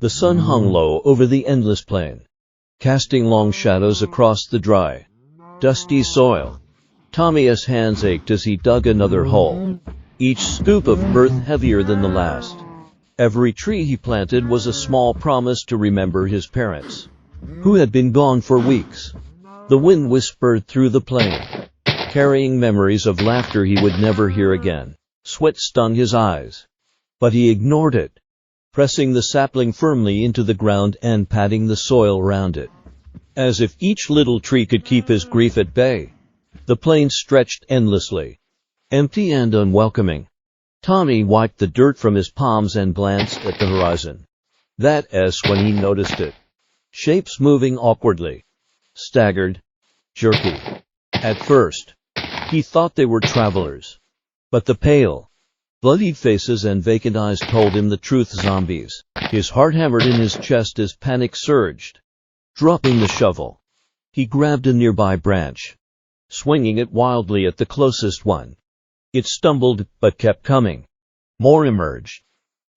The sun hung low over the endless plain, casting long shadows across the dry, dusty soil. Tommy's hands ached as he dug another hole, each scoop of earth heavier than the last. Every tree he planted was a small promise to remember his parents, who had been gone for weeks. The wind whispered through the plain, carrying memories of laughter he would never hear again. Sweat stung his eyes, but he ignored it, pressing the sapling firmly into the ground and patting the soil around it, as if each little tree could keep his grief at bay. The plain stretched endlessly, empty and unwelcoming. Tommy wiped the dirt from his palms and glanced at the horizon. That's when he noticed it. Shapes moving awkwardly, staggered, jerky. At first, he thought they were travelers, but the pale, bloodied faces and vacant eyes told him the truth: zombies. His heart hammered in his chest as panic surged. Dropping the shovel, he grabbed a nearby branch, swinging it wildly at the closest one. It stumbled, but kept coming. More emerged,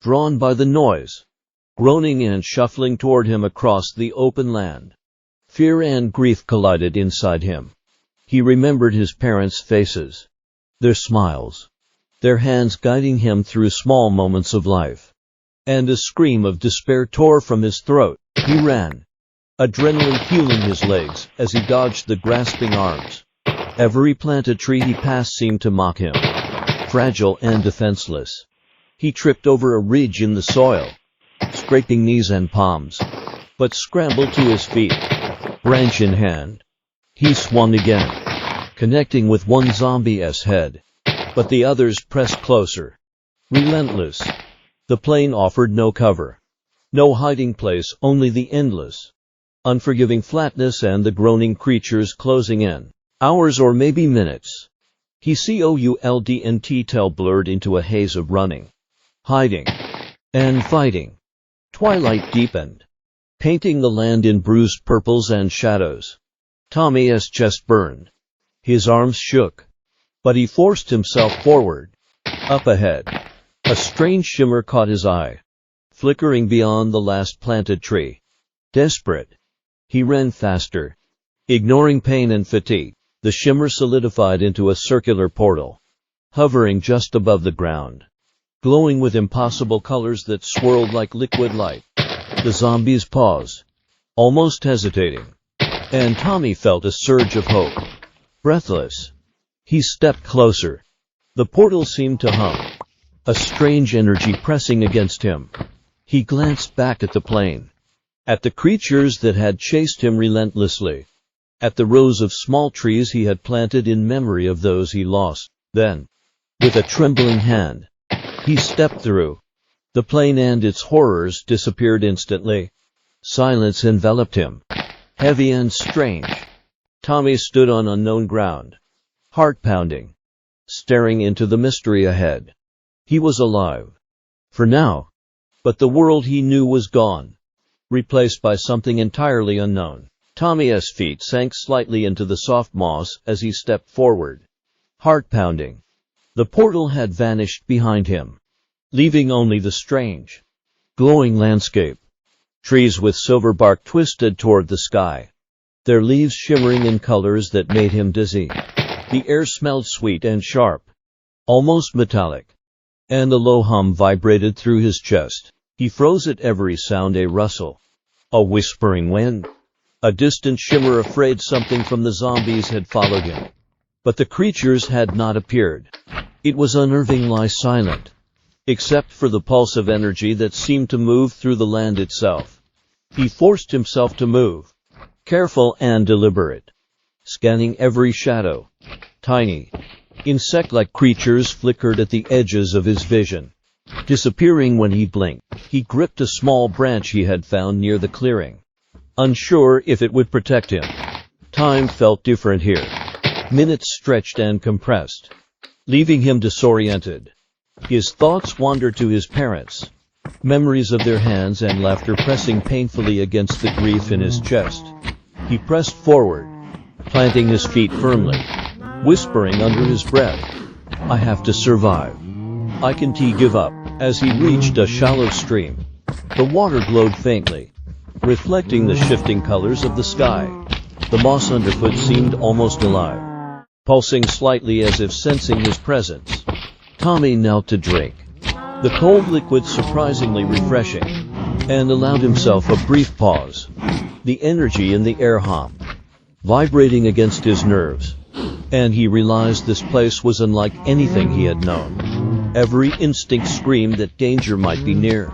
drawn by the noise, groaning and shuffling toward him across the open land. Fear and grief collided inside him. He remembered his parents' faces, their smiles, their hands guiding him through small moments of life. And a scream of despair tore from his throat. He ran, adrenaline fueling his legs as he dodged the grasping arms. Every planted tree he passed seemed to mock him, fragile and defenseless. He tripped over a ridge in the soil, scraping knees and palms, but scrambled to his feet, branch in hand. He swung again, connecting with one zombie's head, but the others pressed closer, relentless. The plain offered no cover, no hiding place, only the endless, unforgiving flatness and the groaning creatures closing in. Hours or maybe minutes. He could blurred into a haze of running, hiding, and fighting. Twilight deepened, painting the land in bruised purples and shadows. Tommy's chest burned. His arms shook, but he forced himself forward. Up ahead, a strange shimmer caught his eye, flickering beyond the last planted tree. Desperate, he ran faster, ignoring pain and fatigue. The shimmer solidified into a circular portal, hovering just above the ground, glowing with impossible colors that swirled like liquid light. The zombies paused, almost hesitating, and Tommy felt a surge of hope. Breathless, he stepped closer. The portal seemed to hum, a strange energy pressing against him. He glanced back at the plain, at the creatures that had chased him relentlessly, at the rows of small trees he had planted in memory of those he lost. Then, with a trembling hand, he stepped through. The plain and its horrors disappeared instantly. Silence enveloped him, heavy and strange. Tommy stood on unknown ground, heart pounding, staring into the mystery ahead. He was alive, for now, but the world he knew was gone, replaced by something entirely unknown. Tommy's feet sank slightly into the soft moss as he stepped forward, heart pounding. The portal had vanished behind him, leaving only the strange, glowing landscape. Trees with silver bark twisted toward the sky, their leaves shimmering in colors that made him dizzy. The air smelled sweet and sharp, almost metallic, and a low hum vibrated through his chest. He froze at every sound: a rustle, a whispering wind, a distant shimmer, afraid something from the zombies had followed him. But the creatures had not appeared. It was unnerving, lie silent, except for the pulse of energy that seemed to move through the land itself. He forced himself to move, careful and deliberate, scanning every shadow. Tiny, insect-like creatures flickered at the edges of his vision, disappearing when he blinked. He gripped a small branch he had found near the clearing, unsure if it would protect him. Time felt different here. Minutes stretched and compressed, leaving him disoriented. His thoughts wandered to his parents, memories of their hands and laughter pressing painfully against the grief in his chest. He pressed forward, planting his feet firmly, whispering under his breath, "I have to survive. I can't give up." As he reached a shallow stream, The water glowed faintly, reflecting the shifting colors of the sky. The moss underfoot seemed almost alive, pulsing slightly as if sensing his presence. Tommy knelt to drink. The cold liquid surprisingly refreshing, and allowed himself a brief pause. The energy in the air hummed, vibrating against his nerves, and he realized this place was unlike anything he had known. Every instinct screamed that danger might be near,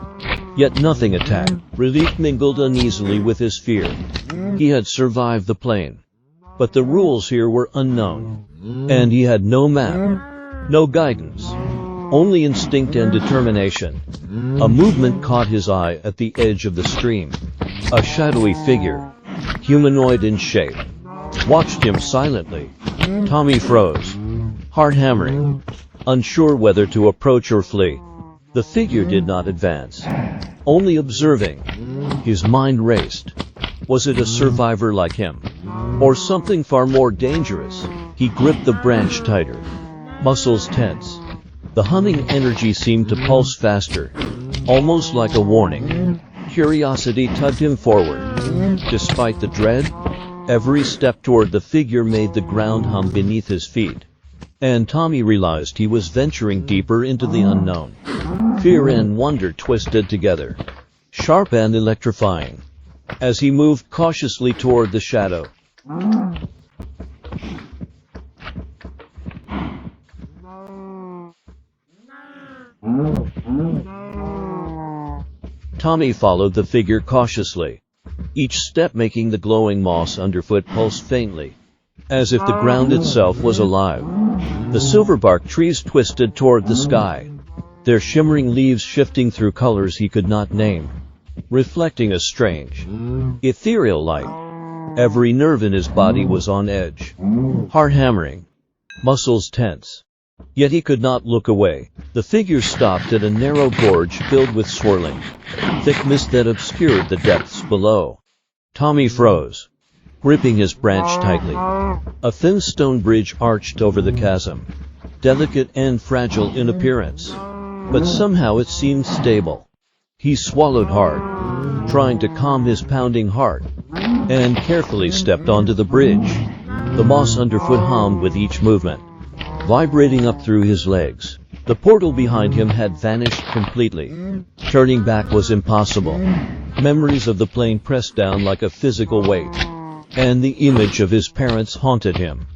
yet nothing attacked. Relief mingled uneasily with his fear. He had survived the plane, but the rules here were unknown, and he had no map, no guidance, only instinct and determination. A movement caught his eye at the edge of the stream. A shadowy figure, humanoid in shape, watched him silently. Tommy froze, heart hammering, unsure whether to approach or flee. The figure did not advance, only observing. His mind raced. Was it a survivor like him, or something far more dangerous? He gripped the branch tighter, muscles tense. The humming energy seemed to pulse faster, almost like a warning. Curiosity tugged him forward. Despite the dread, every step toward the figure made the ground hum beneath his feet. And Tommy realized he was venturing deeper into the unknown. Fear and wonder twisted together, sharp and electrifying, as he moved cautiously toward the shadow. Tommy followed the figure cautiously, each step making the glowing moss underfoot pulse faintly, as if the ground itself was alive. The silverbark trees twisted toward the sky, their shimmering leaves shifting through colors he could not name, reflecting a strange, ethereal light. Every nerve in his body was on edge, heart hammering, muscles tense. Yet he could not look away. The figure stopped at a narrow gorge filled with swirling, thick mist that obscured the depths below. Tommy froze, gripping his branch tightly. A thin stone bridge arched over the chasm, delicate and fragile in appearance, but somehow it seemed stable. He swallowed hard, trying to calm his pounding heart, and carefully stepped onto the bridge. The moss underfoot hummed with each movement, vibrating up through his legs. The portal behind him had vanished completely. Turning back was impossible. Memories of the plane pressed down like a physical weight, and the image of his parents haunted him.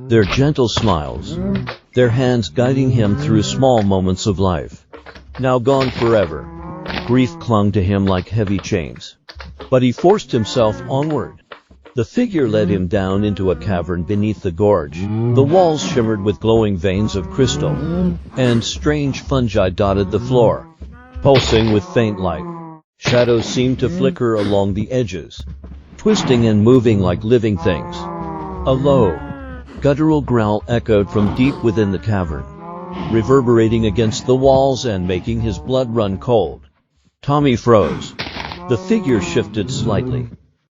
Their gentle smiles, their hands guiding him through small moments of life. Now gone forever. Grief clung to him like heavy chains. But he forced himself onward. The figure led him down into a cavern beneath the gorge. The walls shimmered with glowing veins of crystal, and strange fungi dotted the floor, pulsing with faint light. Shadows seemed to flicker along the edges, twisting and moving like living things. A low, guttural growl echoed from deep within the cavern, reverberating against the walls and making his blood run cold. Tommy froze. The figure shifted slightly,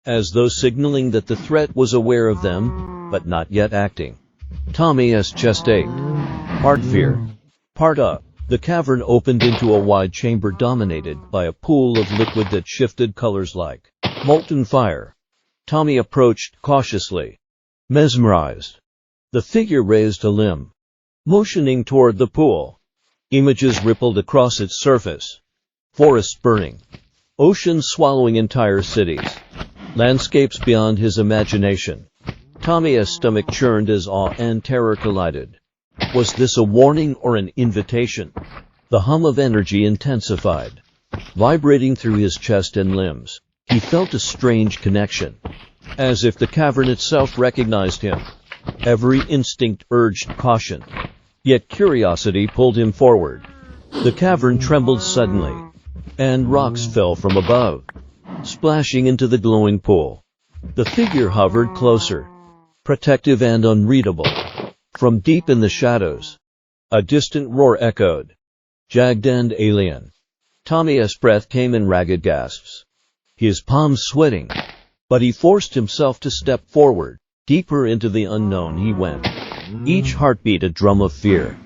as though signaling that the threat was aware of them, but not yet acting. Tommy's chest ached. Part fear, part up. The cavern opened into a wide chamber dominated by a pool of liquid that shifted colors like molten fire. Tommy approached cautiously, mesmerized. The figure raised a limb, motioning toward the pool. Images rippled across its surface. Forests burning, oceans swallowing entire cities, landscapes beyond his imagination. Tommy's stomach churned as awe and terror collided. Was this a warning or an invitation? The hum of energy intensified, vibrating through his chest and limbs. He felt a strange connection, as if the cavern itself recognized him. Every instinct urged caution, yet curiosity pulled him forward. The cavern trembled suddenly, and rocks fell from above, splashing into the glowing pool. The figure hovered closer, protective and unreadable. From deep in the shadows, a distant roar echoed, jagged and alien. Tommy's breath came in ragged gasps, his palms sweating, but he forced himself to step forward. Deeper into the unknown he went, each heartbeat a drum of fear,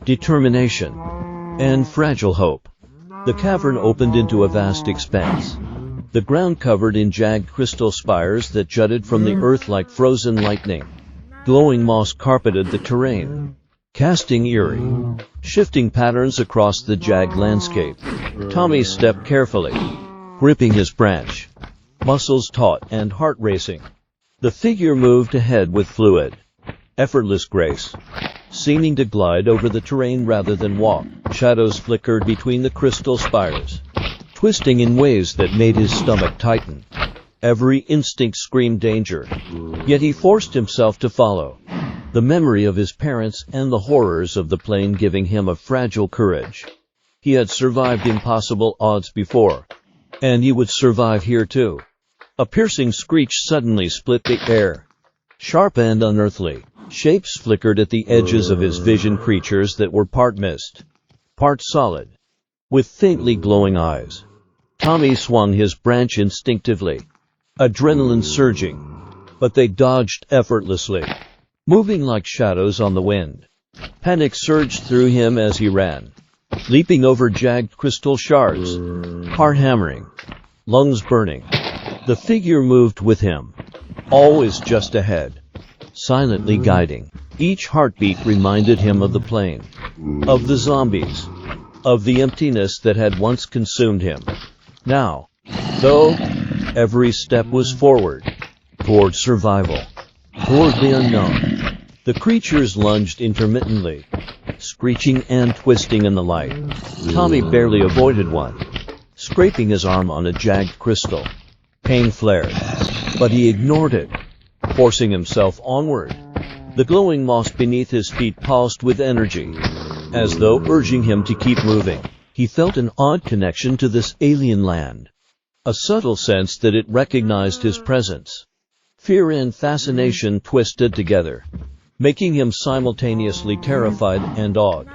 determination, and fragile hope. The cavern opened into a vast expanse. The ground covered in jagged crystal spires that jutted from the earth like frozen lightning. Glowing moss carpeted the terrain, casting eerie, shifting patterns across the jagged landscape. Tommy stepped carefully, gripping his branch, muscles taut and heart racing. The figure moved ahead with fluid, effortless grace, seeming to glide over the terrain rather than walk. Shadows flickered between the crystal spires, twisting in ways that made his stomach tighten. Every instinct screamed danger, yet he forced himself to follow, the memory of his parents and the horrors of the plane giving him a fragile courage. He had survived impossible odds before, and he would survive here too. A piercing screech suddenly split the air. Sharp and unearthly shapes flickered at the edges of his vision, creatures that were part mist, part solid, with faintly glowing eyes. Tommy swung his branch instinctively, adrenaline surging, but they dodged effortlessly, moving like shadows on the wind. Panic surged through him as he ran, leaping over jagged crystal shards, heart hammering, lungs burning. The figure moved with him, always just ahead, silently guiding. Each heartbeat reminded him of the plane, of the zombies, of the emptiness that had once consumed him. Now, though, every step was forward, toward survival, toward the unknown. The creatures lunged intermittently, screeching and twisting in the light. Tommy barely avoided one, scraping his arm on a jagged crystal. Pain flared, but he ignored it, forcing himself onward. The glowing moss beneath his feet pulsed with energy, as though urging him to keep moving. He felt an odd connection to this alien land, a subtle sense that it recognized his presence. Fear and fascination twisted together, making him simultaneously terrified and awed.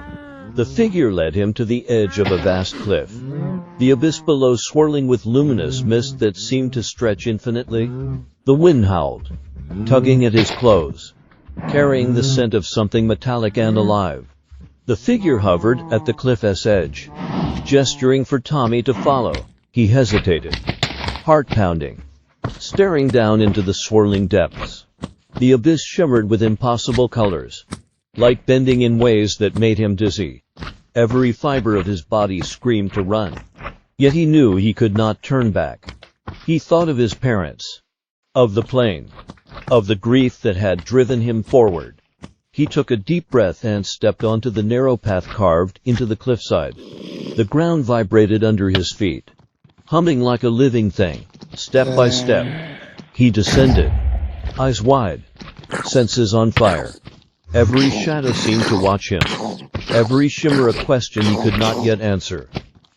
The figure led him to the edge of a vast cliff, the abyss below swirling with luminous mist that seemed to stretch infinitely. The wind howled, tugging at his clothes, carrying the scent of something metallic and alive. The figure hovered at the cliff's edge, gesturing for Tommy to follow. He hesitated, heart pounding, staring down into the swirling depths. The abyss shimmered with impossible colors, light bending in ways that made him dizzy. Every fiber of his body screamed to run, yet he knew he could not turn back. He thought of his parents, of the plane, of the grief that had driven him forward. He took a deep breath and stepped onto the narrow path carved into the cliffside. The ground vibrated under his feet, humming like a living thing. Step by step, he descended, eyes wide, senses on fire. Every shadow seemed to watch him, every shimmer a question he could not yet answer.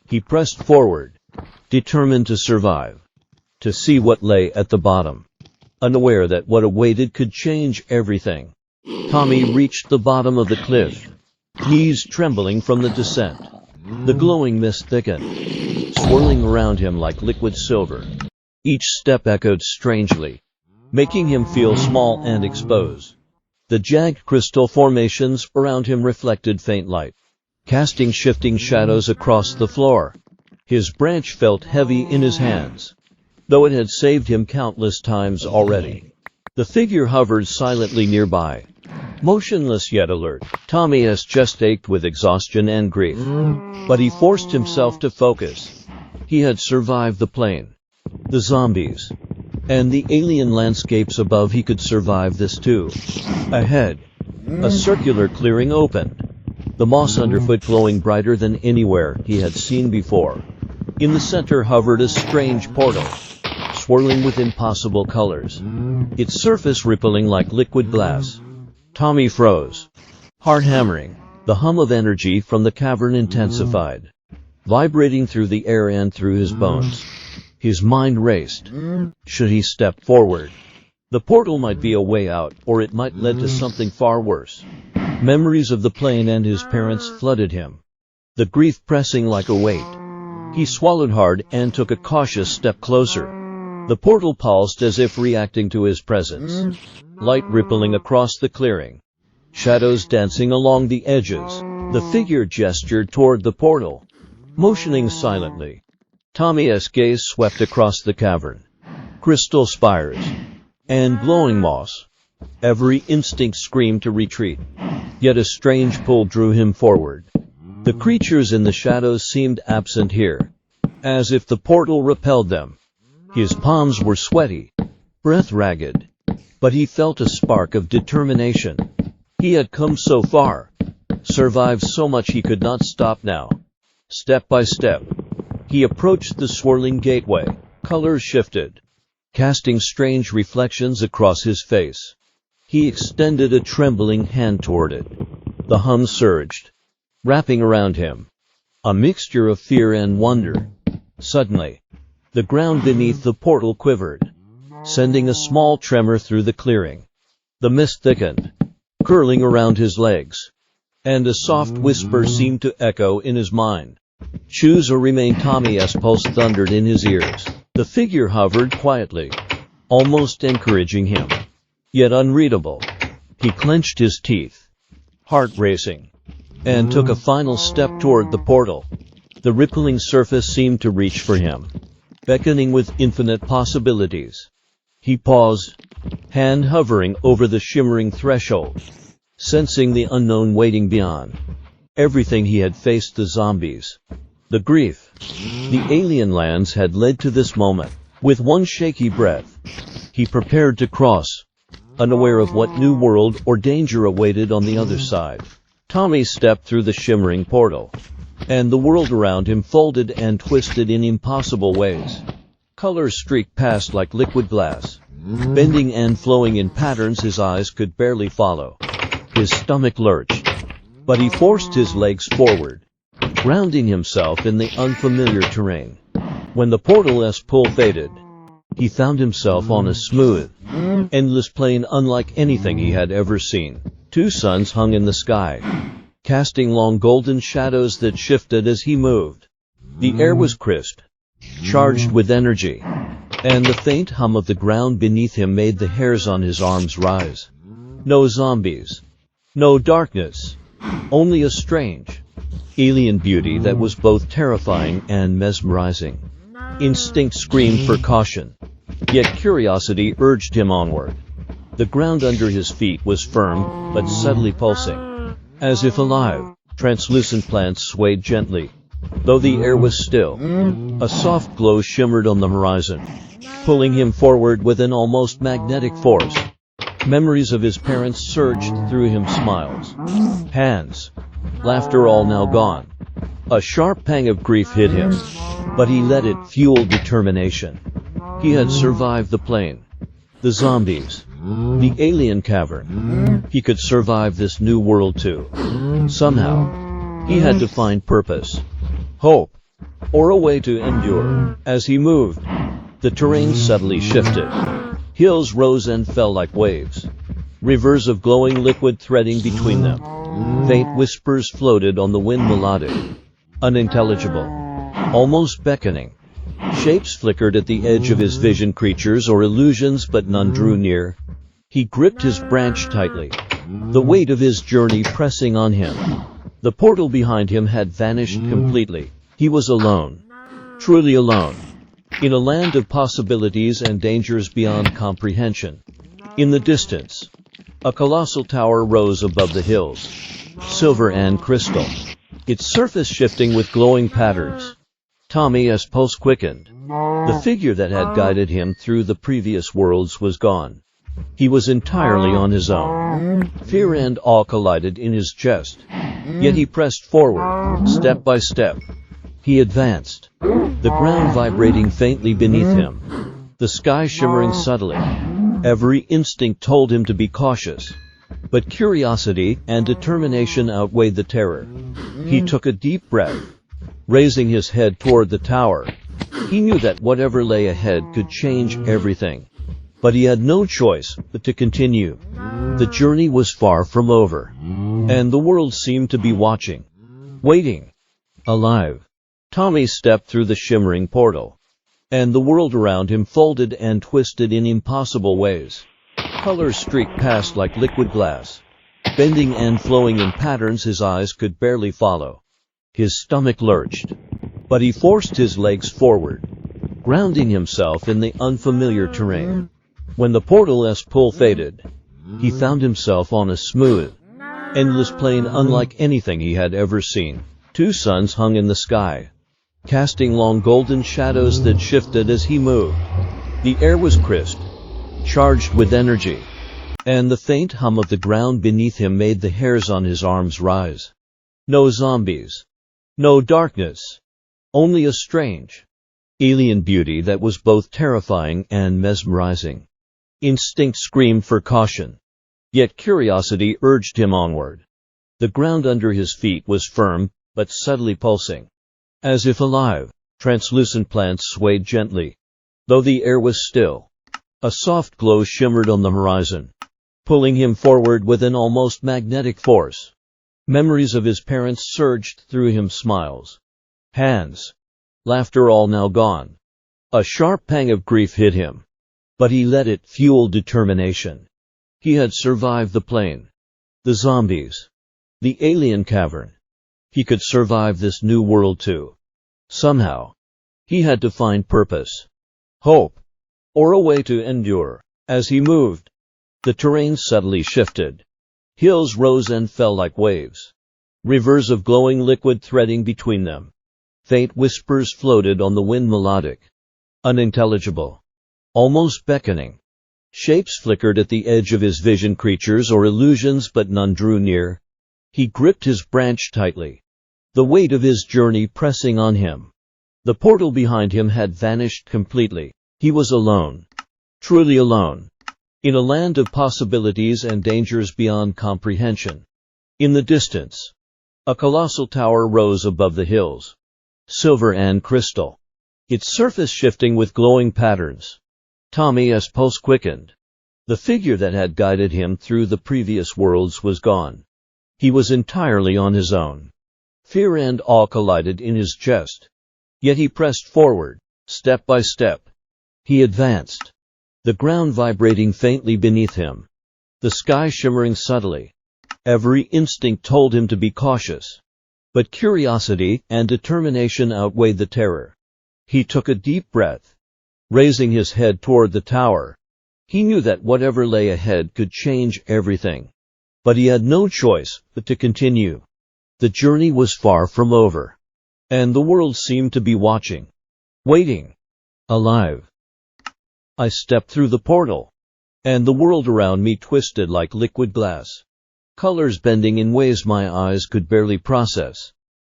He pressed forward, determined to survive, to see what lay at the bottom, unaware that what awaited could change everything. Tommy reached the bottom of the cliff, knees trembling from the descent. The glowing mist thickened, swirling around him like liquid silver. Each step echoed strangely, making him feel small and exposed. The jagged crystal formations around him reflected faint light, casting shifting shadows across the floor. His branch felt heavy in his hands, though it had saved him countless times already. The figure hovered silently nearby, motionless yet alert. Tommy's chest ached with exhaustion and grief, but he forced himself to focus. He had survived the plane, the zombies, and the alien landscapes above. He could survive this too. Ahead, a circular clearing opened, the moss underfoot glowing brighter than anywhere he had seen before. In the center hovered a strange portal, swirling with impossible colors, its surface rippling like liquid glass. Tommy froze, heart hammering. The hum of energy from the cavern intensified, vibrating through the air and through his bones. His mind raced. Should he step forward? The portal might be a way out, or it might lead to something far worse. Memories of the plane and his parents flooded him, the grief pressing like a weight. He swallowed hard and took a cautious step closer. The portal pulsed as if reacting to his presence, light rippling across the clearing, shadows dancing along the edges. The figure gestured toward the portal, Motioning silently, Tommy's gaze swept across the cavern. Crystal spires and glowing moss. Every instinct screamed to retreat, yet a strange pull drew him forward. The creatures in the shadows seemed absent here, as if the portal repelled them. His palms were sweaty, breath ragged, but he felt a spark of determination. He had come so far, survived so much, he could not stop now. Step by step, he approached the swirling gateway. Colors shifted, casting strange reflections across his face. He extended a trembling hand toward it. The hum surged, wrapping around him, a mixture of fear and wonder. Suddenly, the ground beneath the portal quivered, sending a small tremor through the clearing. The mist thickened, curling around his legs, and a soft whisper seemed to echo in his mind. "Choose or remain." Tommy's pulse thundered in his ears. The figure hovered quietly, almost encouraging him, yet unreadable. He clenched his teeth, heart racing, and took a final step toward the portal. The rippling surface seemed to reach for him, beckoning with infinite possibilities. He paused, hand hovering over the shimmering threshold, sensing the unknown waiting beyond. Everything he had faced, the zombies, the grief, the alien lands, had led to this moment. With one shaky breath, he prepared to cross, unaware of what new world or danger awaited on the other side. Tommy stepped through the shimmering portal, and the world around him folded and twisted in impossible ways. Colors streaked past like liquid glass, bending and flowing in patterns his eyes could barely follow. His stomach lurched, but he forced his legs forward, grounding himself in the unfamiliar terrain. When the portal's pull faded, he found himself on a smooth, endless plain unlike anything he had ever seen. 2 suns hung in the sky, casting long golden shadows that shifted as he moved. The air was crisp, charged with energy, and the faint hum of the ground beneath him made the hairs on his arms rise. No zombies, no darkness, only a strange, alien beauty that was both terrifying and mesmerizing. Instinct screamed for caution, yet curiosity urged him onward. The ground under his feet was firm, but subtly pulsing. As if alive, translucent plants swayed gently. Though the air was still, a soft glow shimmered on the horizon, pulling him forward with an almost magnetic force. Memories of his parents surged through him, smiles, hands, laughter, all now gone. A sharp pang of grief hit him, but he let it fuel determination. He had survived the plane, the zombies, the alien cavern. He could survive this new world too. Somehow, he had to find purpose, hope, or a way to endure. As he moved, the terrain subtly shifted. Hills rose and fell like waves, rivers of glowing liquid threading between them. Faint whispers floated on the wind, melodic, unintelligible, almost beckoning. Shapes flickered at the edge of his vision, creatures or illusions, but none drew near. He gripped his branch tightly, the weight of his journey pressing on him. The portal behind him had vanished completely. He was alone, truly alone, in a land of possibilities and dangers beyond comprehension. In the distance, a colossal tower rose above the hills, silver and crystal, its surface shifting with glowing patterns. Tommy's pulse quickened. The figure that had guided him through the previous worlds was gone. He was entirely on his own. Fear and awe collided in his chest, yet he pressed forward, step by step. He advanced, the ground vibrating faintly beneath him, the sky shimmering subtly. Every instinct told him to be cautious, but curiosity and determination outweighed the terror. He took a deep breath, raising his head toward the tower. He knew that whatever lay ahead could change everything, but he had no choice but to continue. The journey was far from over, and the world seemed to be watching, waiting, alive. Tommy stepped through the shimmering portal, and the world around him folded and twisted in impossible ways. Colors streaked past like liquid glass, bending and flowing in patterns his eyes could barely follow. His stomach lurched, But he forced his legs forward, grounding himself in the unfamiliar terrain. When the portal's pull faded, he found himself on a smooth, endless plain unlike anything he had ever seen. 2 suns hung in the sky, casting long golden shadows that shifted as he moved. The air was crisp, charged with energy, and the faint hum of the ground beneath him made the hairs on his arms rise. No zombies, no darkness, only a strange, alien beauty that was both terrifying and mesmerizing. Instinct screamed for caution, yet curiosity urged him onward. The ground under his feet was firm, but subtly pulsing. As if alive, translucent plants swayed gently, though the air was still. A soft glow shimmered on the horizon, pulling him forward with an almost magnetic force. Memories of his parents surged through him, smiles, hands, laughter, all now gone. A sharp pang of grief hit him, but he let it fuel determination. He had survived the plane, the zombies, the alien cavern. He could survive this new world too. Somehow, he had to find purpose, hope, or a way to endure. As he moved, the terrain subtly shifted. Hills rose and fell like waves, rivers of glowing liquid threading between them. Faint whispers floated on the wind, melodic, unintelligible, almost beckoning. Shapes flickered at the edge of his vision, creatures or illusions, but none drew near. He gripped his branch tightly, the weight of his journey pressing on him. The portal behind him had vanished completely. He was alone, truly alone, in a land of possibilities and dangers beyond comprehension. In the distance, a colossal tower rose above the hills, silver and crystal, its surface shifting with glowing patterns. Tommy's pulse quickened. The figure that had guided him through the previous worlds was gone. He was entirely on his own. Fear and awe collided in his chest. Yet he pressed forward, step by step. He advanced, the ground vibrating faintly beneath him, the sky shimmering subtly. Every instinct told him to be cautious, but curiosity and determination outweighed the terror. He took a deep breath, raising his head toward the tower. He knew that whatever lay ahead could change everything. But he had no choice but to continue. The journey was far from over, and the world seemed to be watching, waiting, alive. I stepped through the portal, and the world around me twisted like liquid glass, colors bending in ways my eyes could barely process.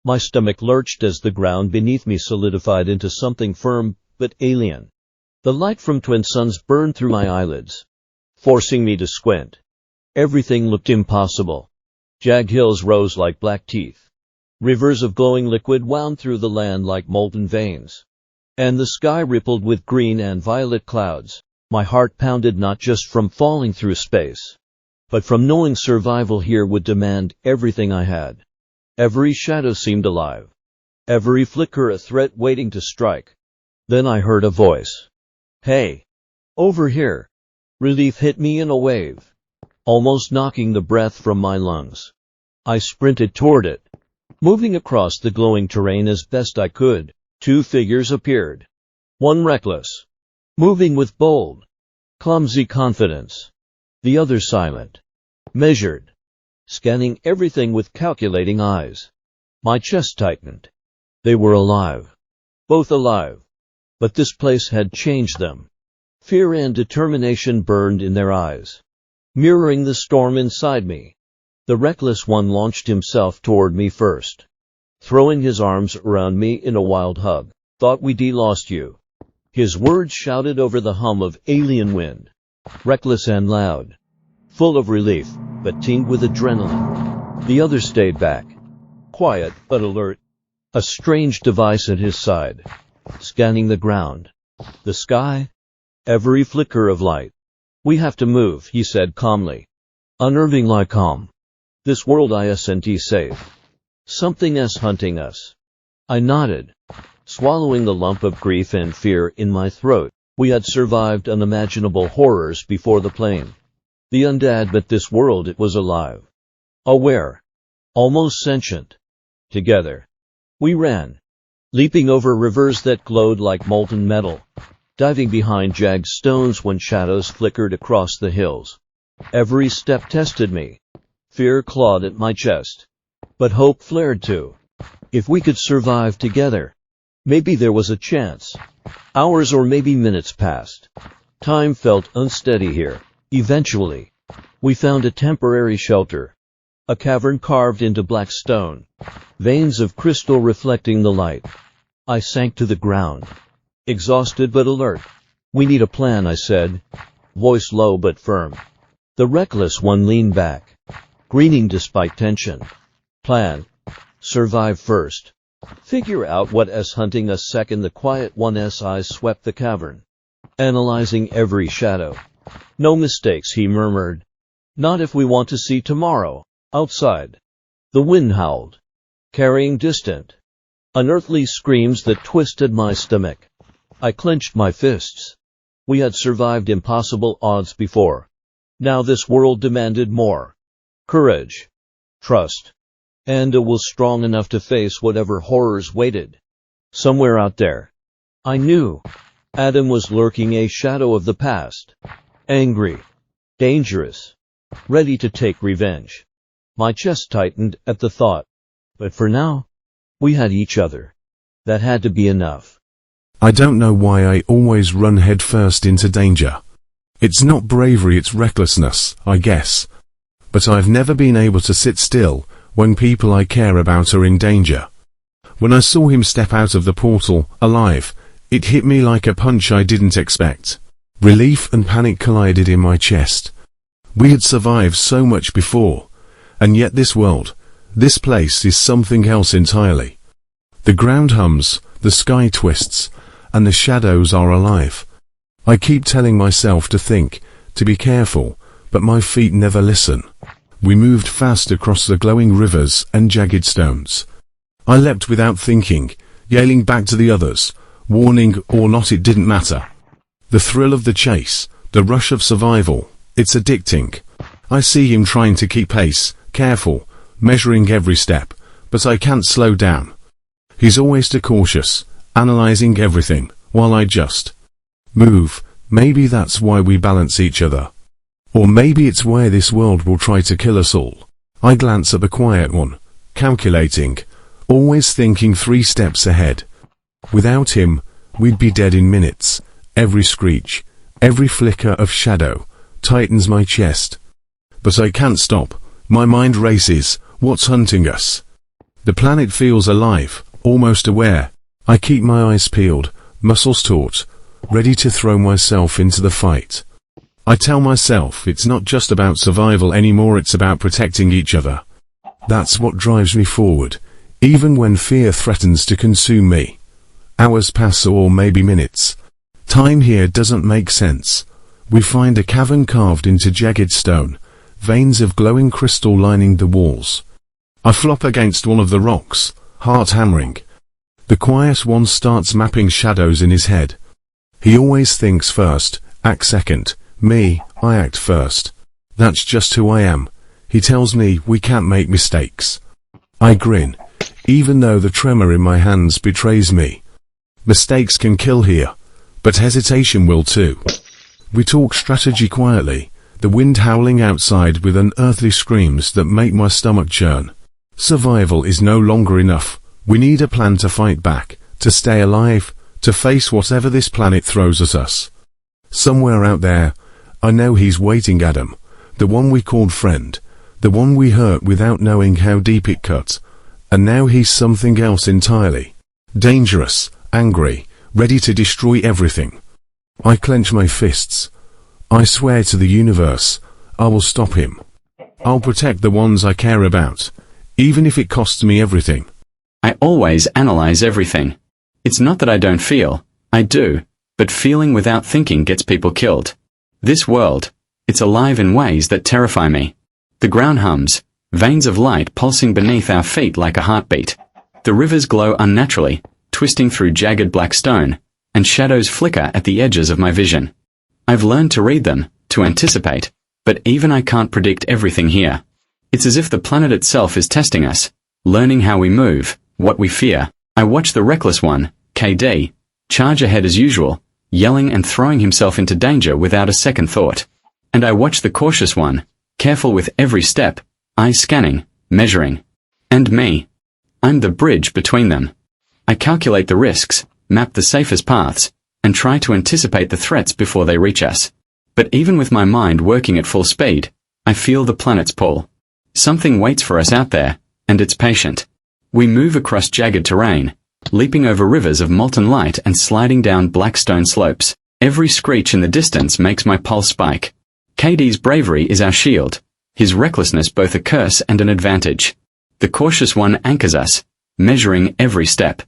My stomach lurched as the ground beneath me solidified into something firm but alien. The light from twin suns burned through my eyelids, forcing me to squint. Everything looked impossible. Jagged hills rose like black teeth. Rivers of glowing liquid wound through the land like molten veins, and the sky rippled with green and violet clouds. My heart pounded, not just from falling through space, but from knowing survival here would demand everything I had. Every shadow seemed alive, every flicker a threat waiting to strike. Then I heard a voice. "Hey! Over here!" Relief hit me in a wave, almost knocking the breath from my lungs. I sprinted toward it, moving across the glowing terrain as best I could. 2 figures appeared, one reckless, moving with bold, clumsy confidence, the other silent, measured, scanning everything with calculating eyes. My chest tightened. They were alive, both alive, but this place had changed them. Fear and determination burned in their eyes, mirroring the storm inside me. The reckless one launched himself toward me first, throwing his arms around me in a wild hug. "Thought we'd lost you." His words shouted over the hum of alien wind, reckless and loud, full of relief, but tinged with adrenaline. The other stayed back, quiet but alert, a strange device at his side, scanning the ground, the sky, every flicker of light. "We have to move," he said calmly, unnerving like calm. "This world isn't safe. Something's hunting us." I nodded, swallowing the lump of grief and fear in my throat. We had survived unimaginable horrors before the plane. The undead, but this world, it was alive, aware, almost sentient. Together, we ran, leaping over rivers that glowed like molten metal, diving behind jagged stones when shadows flickered across the hills. Every step tested me. Fear clawed at my chest. But hope flared too. If we could survive together, maybe there was a chance. Hours or maybe minutes passed. Time felt unsteady here. Eventually, we found a temporary shelter. A cavern carved into black stone, veins of crystal reflecting the light. I sank to the ground, exhausted but alert. "We need a plan," I said, voice low but firm. The reckless one leaned back, grinning despite tension. "Plan. Survive first. Figure out what's hunting us second." The quiet one's eyes swept the cavern, analyzing every shadow. "No mistakes," he murmured. "Not if we want to see tomorrow." Outside, the wind howled, carrying distant, unearthly screams that twisted my stomach. I clenched my fists. We had survived impossible odds before. Now this world demanded more. Courage, trust, and a will strong enough to face whatever horrors waited. Somewhere out there, I knew, Adam was lurking, a shadow of the past. Angry, dangerous, ready to take revenge. My chest tightened at the thought. But for now, we had each other. That had to be enough. I don't know why I always run headfirst into danger. It's not bravery, it's recklessness, I guess. But I've never been able to sit still when people I care about are in danger. When I saw him step out of the portal, alive, it hit me like a punch I didn't expect. Relief and panic collided in my chest. We had survived so much before, and yet this world, this place is something else entirely. The ground hums, the sky twists, and the shadows are alive. I keep telling myself to think, to be careful, but my feet never listen. We moved fast across the glowing rivers and jagged stones. I leapt without thinking, yelling back to the others, warning or not, it didn't matter. The thrill of the chase, the rush of survival, it's addicting. I see him trying to keep pace, careful, measuring every step, but I can't slow down. He's always too cautious, analyzing everything, while I just move. Maybe that's why we balance each other. Or maybe it's why this world will try to kill us all. I glance at the quiet one, calculating, always thinking 3 steps ahead. Without him, we'd be dead in minutes. Every screech, every flicker of shadow, tightens my chest. But I can't stop. My mind races. What's hunting us? The planet feels alive, almost aware. I keep my eyes peeled, muscles taut, ready to throw myself into the fight. I tell myself it's not just about survival anymore, it's about protecting each other. That's what drives me forward, even when fear threatens to consume me. Hours pass, or maybe minutes. Time here doesn't make sense. We find a cavern carved into jagged stone, veins of glowing crystal lining the walls. I flop against one of the rocks, heart hammering. The quiet one starts mapping shadows in his head. He always thinks first, acts second. Me, I act first. That's just who I am. He tells me we can't make mistakes. I grin, even though the tremor in my hands betrays me. Mistakes can kill here, but hesitation will too. We talk strategy quietly, the wind howling outside with unearthly screams that make my stomach churn. Survival is no longer enough. We need a plan to fight back, to stay alive, to face whatever this planet throws at us. Somewhere out there, I know he's waiting, Adam, the one we called friend, the one we hurt without knowing how deep it cut. And now he's something else entirely. Dangerous, angry, ready to destroy everything. I clench my fists. I swear to the universe, I will stop him. I'll protect the ones I care about, even if it costs me everything. I always analyze everything. It's not that I don't feel, I do, but feeling without thinking gets people killed. This world, it's alive in ways that terrify me. The ground hums, veins of light pulsing beneath our feet like a heartbeat. The rivers glow unnaturally, twisting through jagged black stone, and shadows flicker at the edges of my vision. I've learned to read them, to anticipate, but even I can't predict everything here. It's as if the planet itself is testing us, learning how we move, what we fear, I watch the reckless one, KD, charge ahead as usual, yelling and throwing himself into danger without a second thought. And I watch the cautious one, careful with every step, eyes scanning, measuring. And me. I'm the bridge between them. I calculate the risks, map the safest paths, and try to anticipate the threats before they reach us. But even with my mind working at full speed, I feel the planet's pull. Something waits for us out there, and it's patient. We move across jagged terrain, leaping over rivers of molten light and sliding down black stone slopes. Every screech in the distance makes my pulse spike. KD's bravery is our shield, his recklessness both a curse and an advantage. The cautious one anchors us, measuring every step.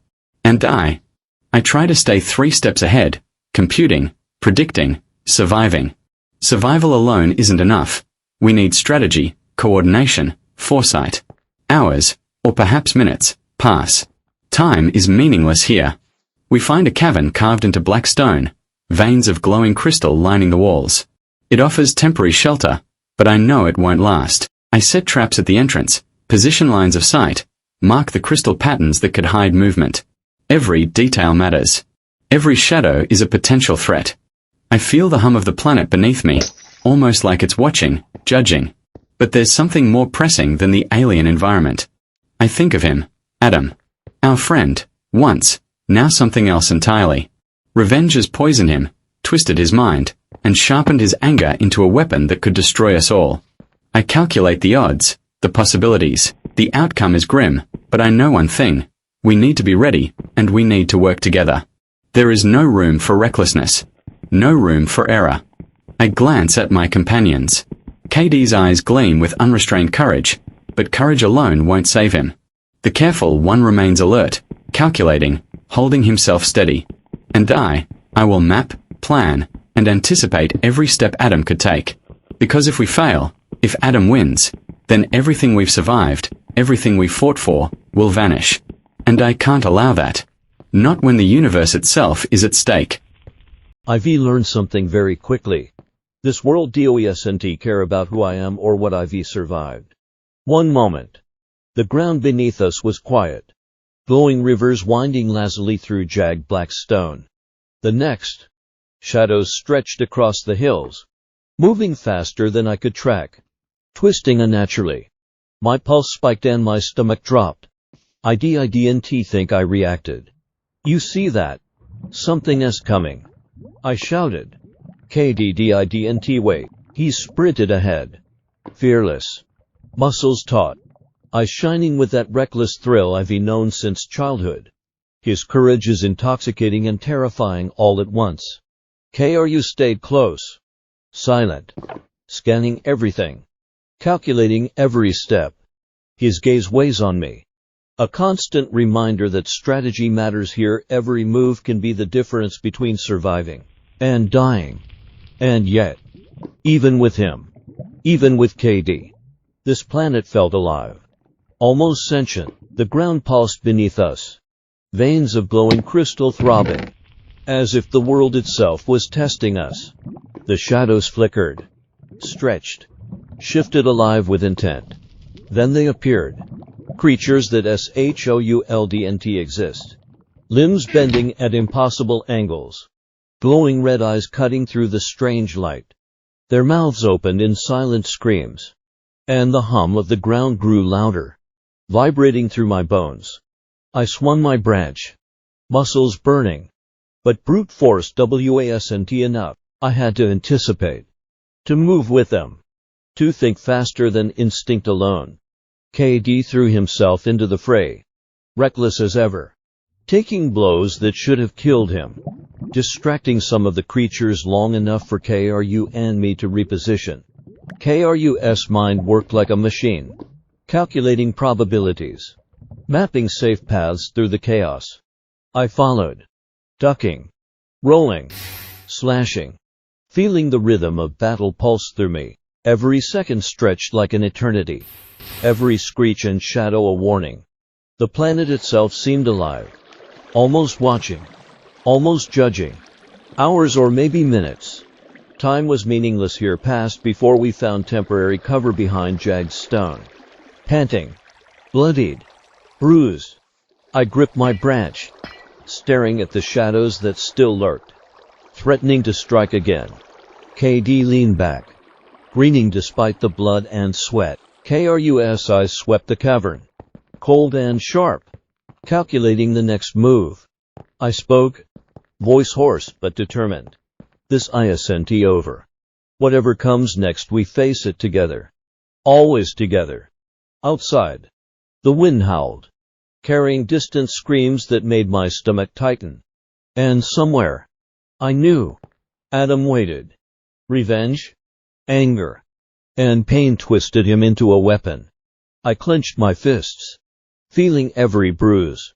And I try to stay 3 steps ahead, computing, predicting, surviving. Survival alone isn't enough. We need strategy, coordination, foresight. Hours, or perhaps minutes, pass. Time is meaningless here. We find a cavern carved into black stone, veins of glowing crystal lining the walls. It offers temporary shelter, but I know it won't last. I set traps at the entrance, position lines of sight, mark the crystal patterns that could hide movement. Every detail matters. Every shadow is a potential threat. I feel the hum of the planet beneath me, almost like it's watching, judging. But there's something more pressing than the alien environment. I think of him, Adam. Our friend, once, now something else entirely. Revenge has poisoned him, twisted his mind, and sharpened his anger into a weapon that could destroy us all. I calculate the odds, the possibilities. The outcome is grim, but I know one thing. We need to be ready, and we need to work together. There is no room for recklessness. No room for error. I glance at my companions. KD's eyes gleam with unrestrained courage, but courage alone won't save him. The careful one remains alert, calculating, holding himself steady. And I will map, plan, and anticipate every step Adam could take. Because if we fail, if Adam wins, then everything we've survived, everything we fought for, will vanish. And I can't allow that. Not when the universe itself is at stake. I've learned something very quickly. This world doesn't care about who I am or what I've survived. One moment. The ground beneath us was quiet. Glowing rivers winding lazily through jagged black stone. The next. Shadows stretched across the hills. Moving faster than I could track. Twisting unnaturally. My pulse spiked and my stomach dropped. I didn't think I reacted. You see that? Something is coming. I shouted. KD wait. He sprinted ahead. Fearless. Muscles taut. Eyes shining with that reckless thrill I've known since childhood. His courage is intoxicating and terrifying all at once. KRU stayed close. Silent. Scanning everything. Calculating every step. His gaze weighs on me. A constant reminder that strategy matters here. Every move can be the difference between surviving and dying. And yet, even with him, even with KD, this planet felt alive. Almost sentient. The ground pulsed beneath us. Veins of glowing crystal throbbing. As if the world itself was testing us. The shadows flickered. Stretched. Shifted alive with intent. Then they appeared. Creatures that shouldn't exist. Limbs bending at impossible angles. Glowing red eyes cutting through the strange light. Their mouths opened in silent screams. And the hum of the ground grew louder. Vibrating through my bones. I swung my branch. Muscles burning. But brute force wasn't enough. I had to anticipate. To move with them. To think faster than instinct alone. KD threw himself into the fray. Reckless as ever. Taking blows that should have killed him. Distracting some of the creatures long enough for KRU and me to reposition. KRU's mind worked like a machine. Calculating probabilities. Mapping safe paths through the chaos. I followed. Ducking. Rolling. Slashing. Feeling the rhythm of battle pulse through me. Every second stretched like an eternity. Every screech and shadow a warning. The planet itself seemed alive. Almost watching. Almost judging. Hours or maybe minutes. Time was meaningless here, passed before we found temporary cover behind jagged stone. Panting. Bloodied. Bruised. I gripped my branch, staring at the shadows that still lurked, threatening to strike again. KD leaned back, grinning despite the blood and sweat. Krus eyes swept the cavern, cold and sharp, calculating the next move. I spoke, voice hoarse but determined. This isn't over. Whatever comes next, we face it together. Always together. Outside, the wind howled, carrying distant screams that made my stomach tighten. And somewhere, I knew, Adam waited. Revenge, anger, and pain twisted him into a weapon. I clenched my fists, feeling every bruise,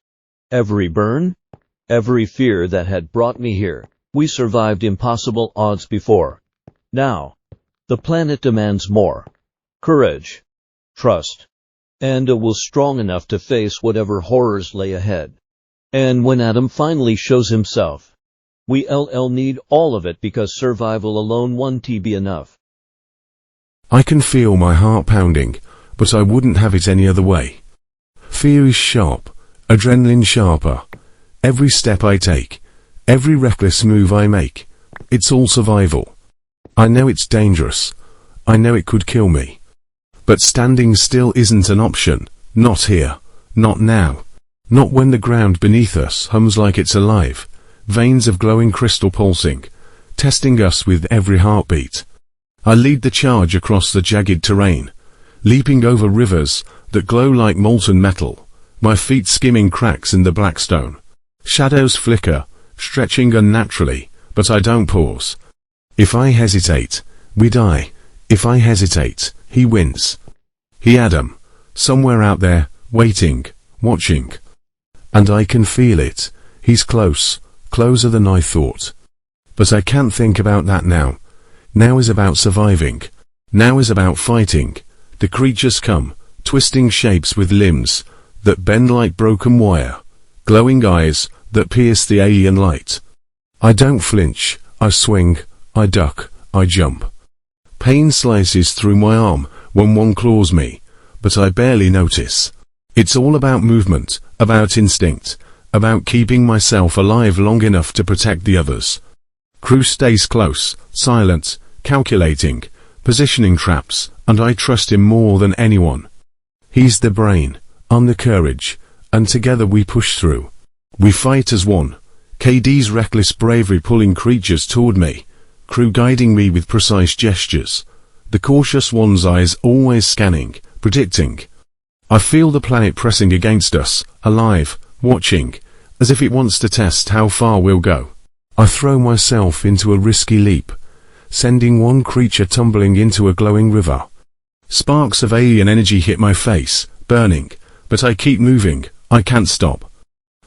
every burn, every fear that had brought me here. We survived impossible odds before. Now, the planet demands more. Courage, trust, and a will strong enough to face whatever horrors lay ahead. And when Adam finally shows himself, we need all of it, because survival alone won't be enough. I can feel my heart pounding, but I wouldn't have it any other way. Fear is sharp, adrenaline sharper. Every step I take, every reckless move I make, it's all survival. I know it's dangerous. I know it could kill me. But standing still isn't an option. Not here. Not now. Not when the ground beneath us hums like it's alive. Veins of glowing crystal pulsing, testing us with every heartbeat. I lead the charge across the jagged terrain, leaping over rivers that glow like molten metal, my feet skimming cracks in the black stone. Shadows flicker, stretching unnaturally, but I don't pause. If I hesitate, we die. If I hesitate, he wins. He Adam, somewhere out there, waiting, watching. And I can feel it. He's close, closer than I thought. But I can't think about that now. Now is about surviving. Now is about fighting. The creatures come, twisting shapes with limbs that bend like broken wire, glowing eyes that pierce the alien light. I don't flinch. I swing. I duck. I jump. Pain slices through my arm when one claws me, but I barely notice. It's all about movement, about instinct, about keeping myself alive long enough to protect the others. Crew stays close, silent, calculating, positioning traps, and I trust him more than anyone. He's the brain, I'm the courage, and together we push through. We fight as one. KD's reckless bravery pulling creatures toward me, Crew guiding me with precise gestures, the cautious one's eyes always scanning, predicting. I feel the planet pressing against us, alive, watching, as if it wants to test how far we'll go. I throw myself into a risky leap, sending one creature tumbling into a glowing river. Sparks of alien energy hit my face, burning, but I keep moving. I can't stop.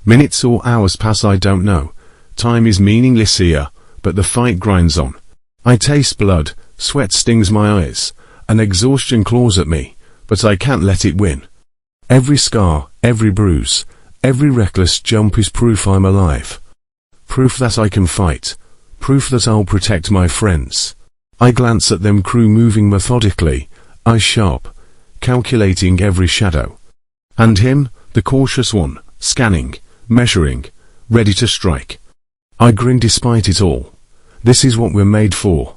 Minutes or hours pass, I don't know. Time is meaningless here, but the fight grinds on. I taste blood, sweat stings my eyes, and exhaustion claws at me, but I can't let it win. Every scar, every bruise, every reckless jump is proof I'm alive. Proof that I can fight. Proof that I'll protect my friends. I glance at them, Crew moving methodically, eyes sharp, calculating every shadow. And him, the cautious one, scanning, measuring, ready to strike. I grin despite it all. This is what we're made for.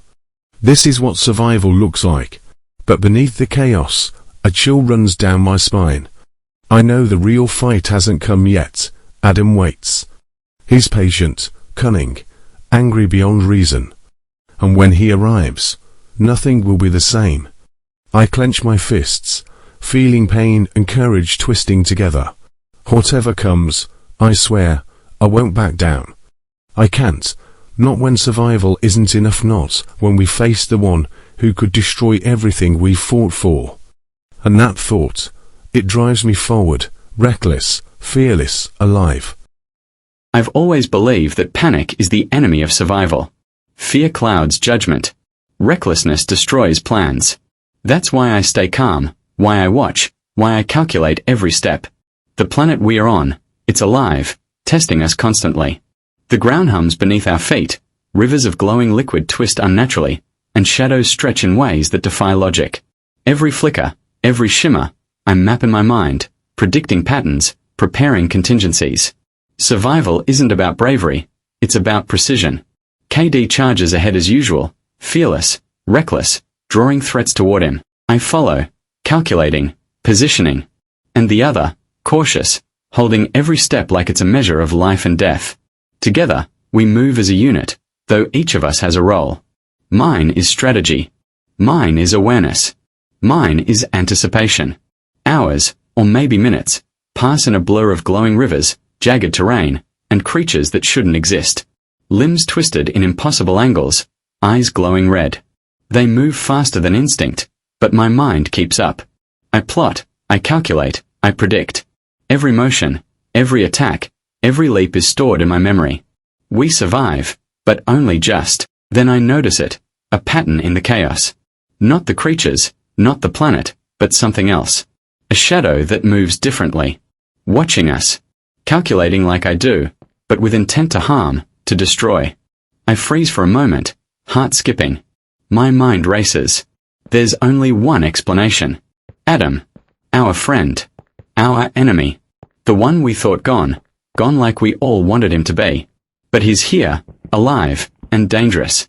This is what survival looks like. But beneath the chaos, a chill runs down my spine. I know the real fight hasn't come yet. Adam waits. He's patient, cunning, angry beyond reason. And when he arrives, nothing will be the same. I clench my fists, feeling pain and courage twisting together. Whatever comes, I swear, I won't back down. I can't, not when survival isn't enough, not when we face the one who could destroy everything we fought for. And that thought, it drives me forward, reckless, fearless, alive. I've always believed that panic is the enemy of survival. Fear clouds judgment. Recklessness destroys plans. That's why I stay calm, why I watch, why I calculate every step. The planet we are on, it's alive, testing us constantly. The ground hums beneath our feet, rivers of glowing liquid twist unnaturally, and shadows stretch in ways that defy logic. Every flicker, every shimmer, I map in my mind, predicting patterns, preparing contingencies. Survival isn't about bravery, it's about precision. KD charges ahead as usual, fearless, reckless, drawing threats toward him. I follow, calculating, positioning. And the other, cautious, holding every step like it's a measure of life and death. Together, we move as a unit, though each of us has a role. Mine is strategy. Mine is awareness. Mine is anticipation. Hours, or maybe minutes, pass in a blur of glowing rivers, jagged terrain, and creatures that shouldn't exist. Limbs twisted in impossible angles, eyes glowing red. They move faster than instinct, but my mind keeps up. I plot, I calculate, I predict. Every motion, every attack, every leap is stored in my memory. We survive, but only just. Then I notice it, a pattern in the chaos. Not the creatures, not the planet, but something else. A shadow that moves differently. Watching us. Calculating like I do, but with intent to harm, to destroy. I freeze for a moment, heart skipping. My mind races. There's only one explanation. Adam. Our friend. Our enemy. The one we thought gone like we all wanted him to be. But he's here, alive, and dangerous.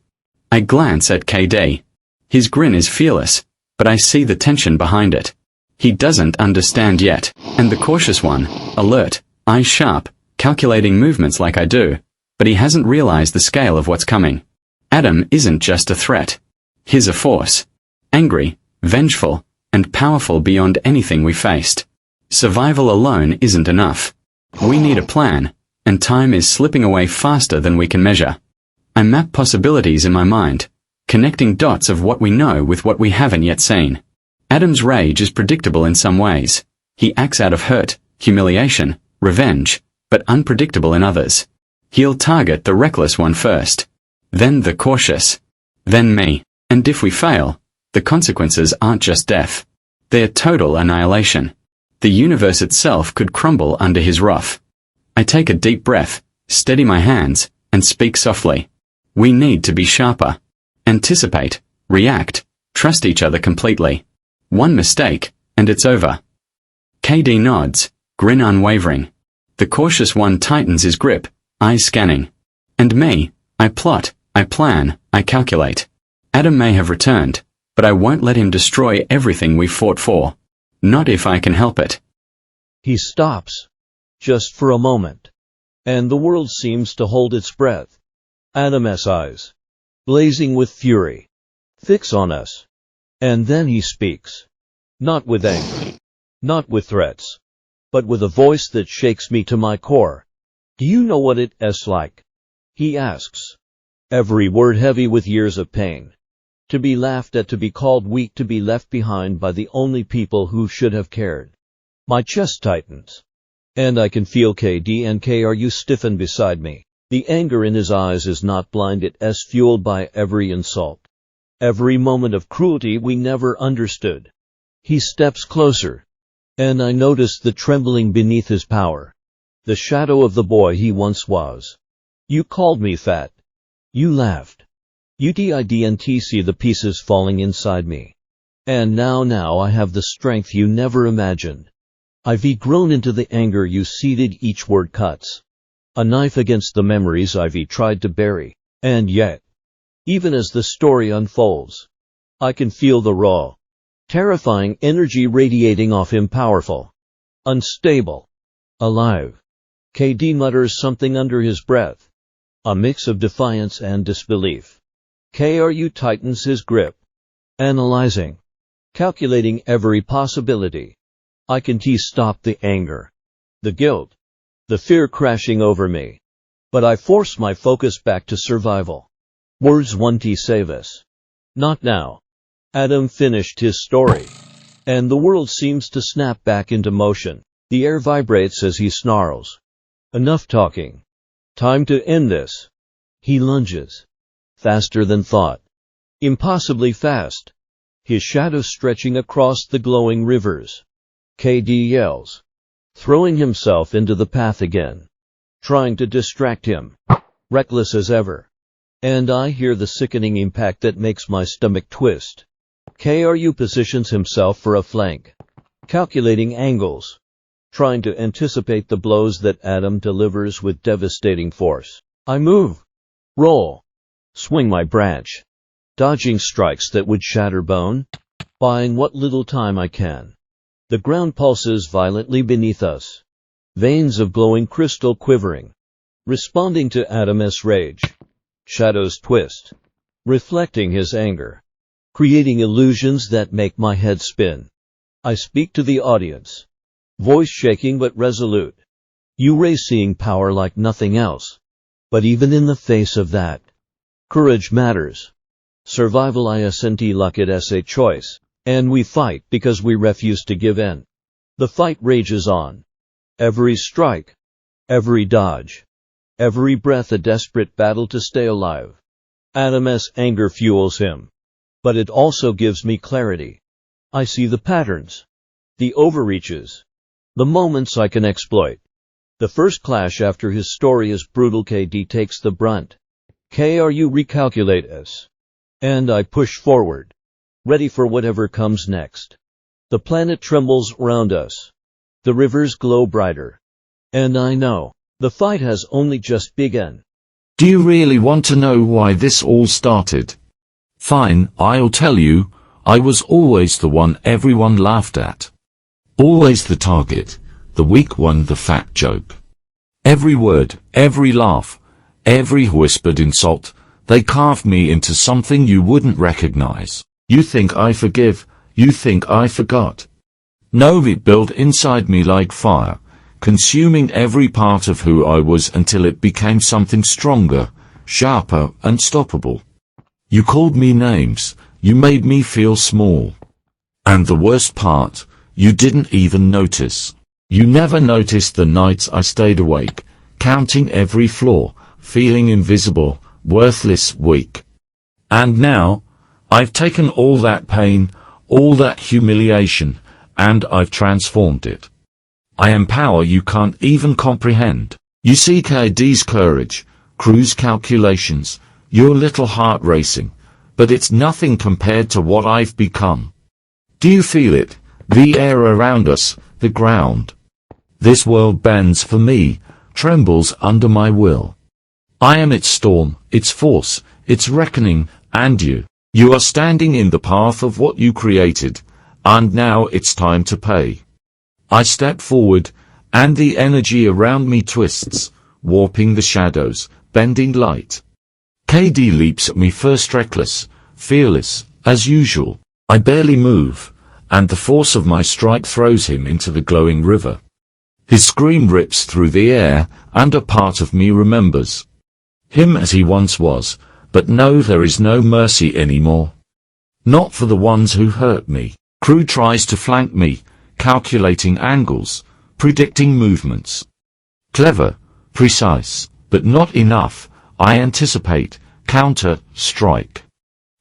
I glance at KD. His grin is fearless, but I see the tension behind it. He doesn't understand yet, and the cautious one, alert, eyes sharp, calculating movements like I do, but he hasn't realized the scale of what's coming. Adam isn't just a threat. He's a force. Angry, vengeful, and powerful beyond anything we faced. Survival alone isn't enough. We need a plan, and time is slipping away faster than we can measure. I map possibilities in my mind, connecting dots of what we know with what we haven't yet seen. Adam's rage is predictable in some ways. He acts out of hurt, humiliation, revenge, but unpredictable in others. He'll target the reckless one first, then the cautious, then me. And if we fail, the consequences aren't just death. They're total annihilation. The universe itself could crumble under his wrath. I take a deep breath, steady my hands, and speak softly. We need to be sharper. Anticipate, react, trust each other completely. One mistake, and it's over. KD nods, grin unwavering. The cautious one tightens his grip, eyes scanning. And me, I plot, I plan, I calculate. Adam may have returned, but I won't let him destroy everything we fought for. Not if I can help it. He stops, just for a moment, and the world seems to hold its breath. Adam's eyes, blazing with fury, fix on us. And then he speaks. Not with anger, not with threats, but with a voice that shakes me to my core. Do you know what it's like? He asks. Every word heavy with years of pain. To be laughed at, to be called weak, to be left behind by the only people who should have cared. My chest tightens, and I can feel KD and KRU stiffen beside me. The anger in his eyes is not blind, it is fueled by every insult. Every moment of cruelty we never understood. He steps closer, and I notice the trembling beneath his power. The shadow of the boy he once was. You called me fat. You laughed. You didn't see the pieces falling inside me. And now I have the strength you never imagined. I've grown into the anger you seeded, each word cuts. A knife against the memories I've tried to bury. And yet, even as the story unfolds, I can feel the raw, terrifying energy radiating off him, powerful, unstable, alive. KD mutters something under his breath, a mix of defiance and disbelief. KRU tightens his grip, analyzing, calculating every possibility. I can stop the anger, the guilt, the fear crashing over me. But I force my focus back to survival. Words won't save us. Not now. Adam finished his story, and the world seems to snap back into motion. The air vibrates as he snarls. Enough talking. Time to end this. He lunges. Faster than thought. Impossibly fast. His shadow stretching across the glowing rivers. KD yells, throwing himself into the path again, trying to distract him, reckless as ever. And I hear the sickening impact that makes my stomach twist. KRU positions himself for a flank, calculating angles, trying to anticipate the blows that Adam delivers with devastating force. I move, roll, swing my branch, dodging strikes that would shatter bone, buying what little time I can. The ground pulses violently beneath us, veins of glowing crystal quivering, responding to Adam's rage. Shadows twist, reflecting his anger, creating illusions that make my head spin. I speak to the audience, voice shaking but resolute. You raise seeing power like nothing else. But even in the face of that, courage matters. Survival isn't luck, it's a choice. And we fight because we refuse to give in. The fight rages on. Every strike, every dodge, every breath a desperate battle to stay alive. Adam's anger fuels him. But it also gives me clarity. I see the patterns, the overreaches, the moments I can exploit. The first clash after his story is brutal. KD takes the brunt. KRU recalculate us. And I push forward, ready for whatever comes next. The planet trembles around us. The rivers glow brighter. And I know, the fight has only just begun. Do you really want to know why this all started? Fine, I'll tell you. I was always the one everyone laughed at. Always the target, the weak one, the fat joke. Every word, every laugh, every whispered insult, they carved me into something you wouldn't recognize. You think I forgive, you think I forgot. No, it built inside me like fire, consuming every part of who I was until it became something stronger, sharper, unstoppable. You called me names, you made me feel small. And the worst part, you didn't even notice. You never noticed the nights I stayed awake, counting every flaw, feeling invisible, worthless, weak. And now, I've taken all that pain, all that humiliation, and I've transformed it. I am power you can't even comprehend. You see KD's courage, cruise calculations, your little heart racing, but it's nothing compared to what I've become. Do you feel it? The air around us, the ground. This world bends for me, trembles under my will. I am its storm, its force, its reckoning, and you. You are standing in the path of what you created, and now it's time to pay. I step forward, and the energy around me twists, warping the shadows, bending light. KD leaps at me first, reckless, fearless, as usual. I barely move, and the force of my strike throws him into the glowing river. His scream rips through the air, and a part of me remembers him as he once was, but no, there is no mercy anymore. Not for the ones who hurt me. Crew tries to flank me, calculating angles, predicting movements. Clever, precise, but not enough. I anticipate, counter, strike.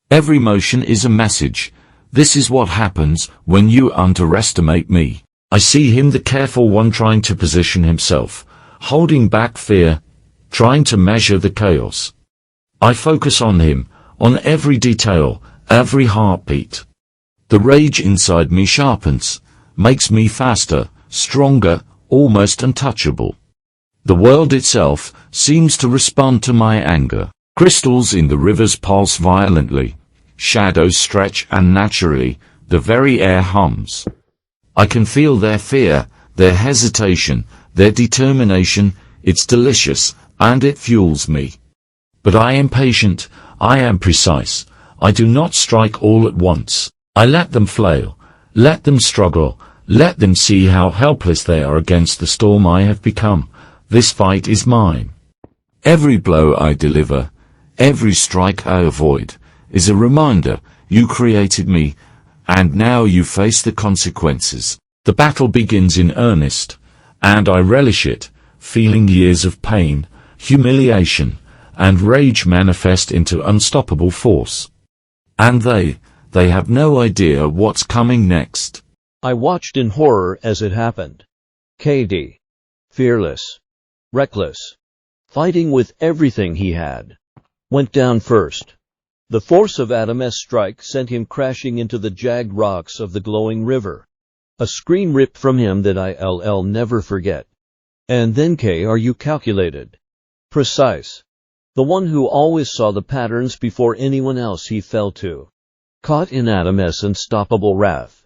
Every motion is a message. This is what happens when you underestimate me. I see him, the careful one, trying to position himself, holding back fear, trying to measure the chaos. I focus on him, on every detail, every heartbeat. The rage inside me sharpens, makes me faster, stronger, almost untouchable. The world itself seems to respond to my anger. Crystals in the rivers pulse violently, shadows stretch unnaturally, the very air hums. I can feel their fear, their hesitation, their determination. It's delicious, and it fuels me. But I am patient, I am precise. I do not strike all at once. I let them flail, let them struggle, let them see how helpless they are against the storm I have become. This fight is mine. Every blow I deliver, every strike I avoid, is a reminder, you created me, and now you face the consequences. The battle begins in earnest, and I relish it, feeling years of pain, humiliation, and rage manifest into unstoppable force. And they have no idea what's coming next. I watched in horror as it happened. KD, fearless, reckless, fighting with everything he had, went down first. The force of Adam's strike sent him crashing into the jagged rocks of the glowing river. A scream ripped from him that I'll never forget. And then K, are you calculated? Precise. The one who always saw the patterns before anyone else he fell to. Caught in Adam's unstoppable wrath.